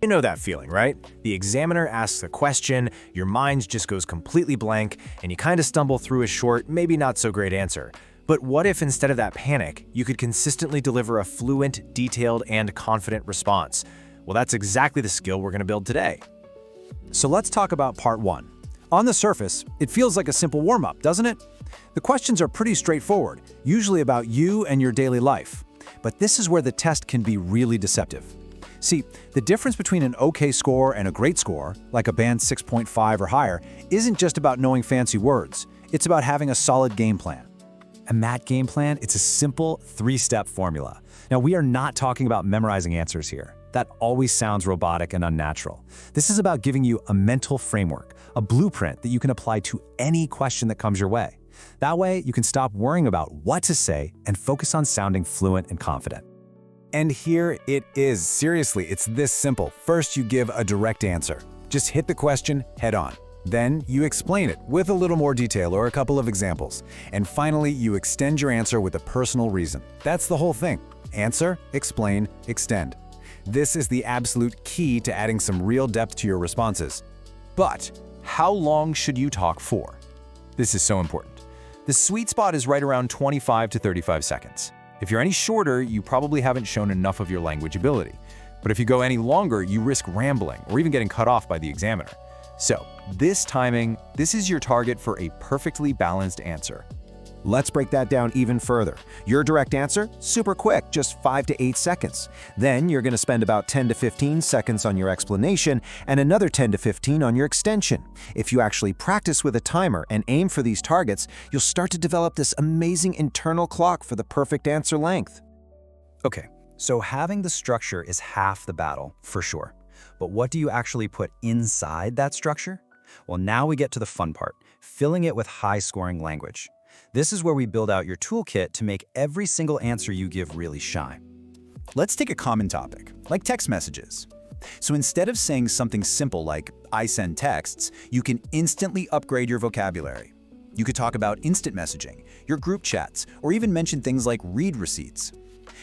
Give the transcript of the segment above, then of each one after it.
You know that feeling, right? The examiner asks a question, your mind just goes completely blank, and you kind of stumble through a short, maybe not so great answer. But what if instead of that panic, you could consistently deliver a fluent, detailed, and confident response? Well, that's exactly the skill we're going to build today. So let's talk about part 1. On the surface, it feels like a simple warm-up, doesn't it? The questions are pretty straightforward, usually about you and your daily life. But this is where the test can be really deceptive. See, the difference between an okay score and a great score, like a band 6.5 or higher, isn't just about knowing fancy words. It's about having a solid game plan. And that game plan, it's a simple 3-step formula. Now, we are not talking about memorizing answers here. That always sounds robotic and unnatural. This is about giving you a mental framework, a blueprint that you can apply to any question that comes your way. That way, you can stop worrying about what to say and focus on sounding fluent and confident. And here it is. Seriously, it's this simple. First, you give a direct answer. Just hit the question head on. Then you explain it with a little more detail or a couple of examples. And finally, you extend your answer with a personal reason. That's the whole thing. Answer, explain, extend. This is the absolute key to adding some real depth to your responses. But how long should you talk for? This is so important. The sweet spot is right around 25 to 35 seconds. If you're any shorter, you probably haven't shown enough of your language ability. But if you go any longer, you risk rambling or even getting cut off by the examiner. So, this timing, this is your target for a perfectly balanced answer. Let's break that down even further. Your direct answer? Super quick, just 5 to 8 seconds. Then you're going to spend about 10 to 15 seconds on your explanation and another 10 to 15 on your extension. If you actually practice with a timer and aim for these targets, you'll start to develop this amazing internal clock for the perfect answer length. Okay, so having the structure is half the battle, for sure. But what do you actually put inside that structure? Well, now we get to the fun part, filling it with high-scoring language. This is where we build out your toolkit to make every single answer you give really shine. Let's take a common topic, like text messages. So instead of saying something simple like, "I send texts," you can instantly upgrade your vocabulary. You could talk about instant messaging, your group chats, or even mention things like read receipts.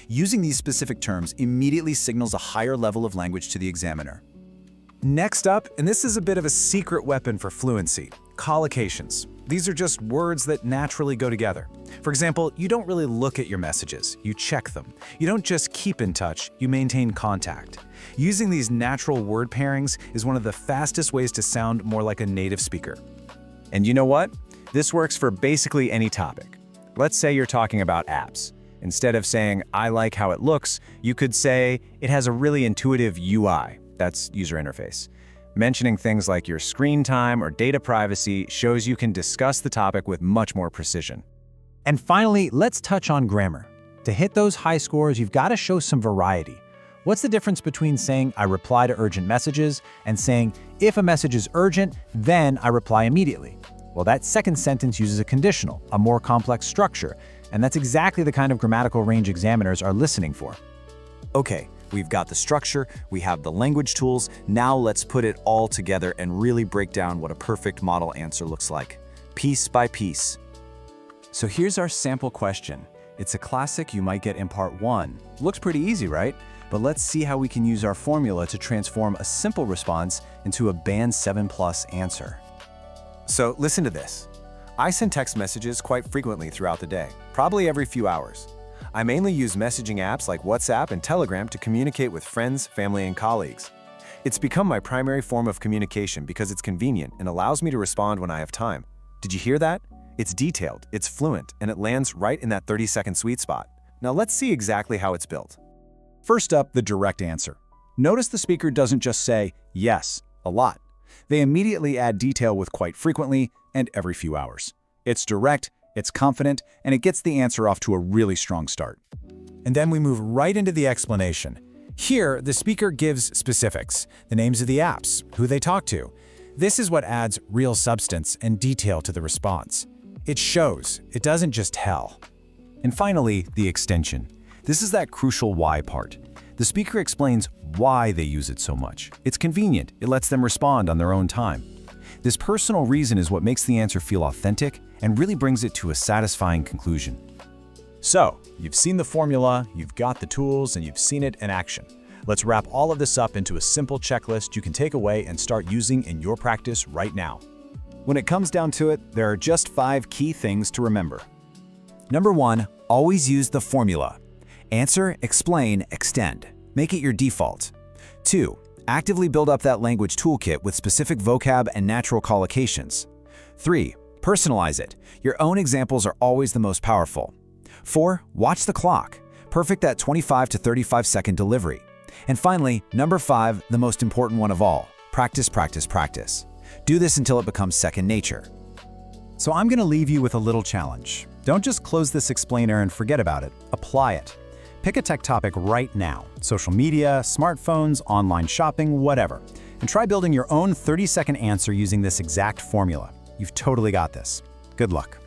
Using these specific terms immediately signals a higher level of language to the examiner. Next up, and this is a bit of a secret weapon for fluency, collocations. These are just words that naturally go together. For example, you don't really look at your messages, you check them. You don't just keep in touch, you maintain contact. Using these natural word pairings is one of the fastest ways to sound more like a native speaker. And you know what? This works for basically any topic. Let's say you're talking about apps. Instead of saying, "I like how it looks," you could say, "It has a really intuitive UI." That's user interface. Mentioning things like your screen time or data privacy shows you can discuss the topic with much more precision. And finally, let's touch on grammar. To hit those high scores, you've got to show some variety. What's the difference between saying, "I reply to urgent messages," and saying, "If a message is urgent, then I reply immediately"? Well, that second sentence uses a conditional, a more complex structure, and that's exactly the kind of grammatical range examiners are listening for. Okay, we've got the structure, we have the language tools, now let's put it all together and really break down what a perfect model answer looks like, piece by piece. So here's our sample question. It's a classic you might get in part 1. Looks pretty easy, right? But let's see how we can use our formula to transform a simple response into a band 7+ answer. So listen to this. I send text messages quite frequently throughout the day, probably every few hours. I mainly use messaging apps like WhatsApp and Telegram to communicate with friends, family, and colleagues. It's become my primary form of communication because it's convenient and allows me to respond when I have time. Did you hear that? It's detailed, it's fluent, and it lands right in that 30-second sweet spot. Now let's see exactly how it's built. First up, the direct answer. Notice the speaker doesn't just say yes a lot. They immediately add detail with quite frequently and every few hours. It's direct, it's confident, and it gets the answer off to a really strong start. And then we move right into the explanation. Here, the speaker gives specifics, the names of the apps, who they talk to. This is what adds real substance and detail to the response. It shows, it doesn't just tell. And finally, the extension. This is that crucial why part. The speaker explains why they use it so much. It's convenient, it lets them respond on their own time. This personal reason is what makes the answer feel authentic and really brings it to a satisfying conclusion. So, you've seen the formula, you've got the tools, and you've seen it in action. Let's wrap all of this up into a simple checklist you can take away and start using in your practice right now. When it comes down to it, there are just 5 key things to remember. Number 1, always use the formula. Answer, explain, extend. Make it your default. 2, actively build up that language toolkit with specific vocab and natural collocations. 3, personalize it. Your own examples are always the most powerful. 4, watch the clock. Perfect that 25 to 35 second delivery. And finally, number 5, the most important one of all, practice, practice, practice. Do this until it becomes second nature. So I'm going to leave you with a little challenge. Don't just close this explainer and forget about it. Apply it. Pick a tech topic right now, social media, smartphones, online shopping, whatever, and try building your own 30-second answer using this exact formula. You've totally got this. Good luck.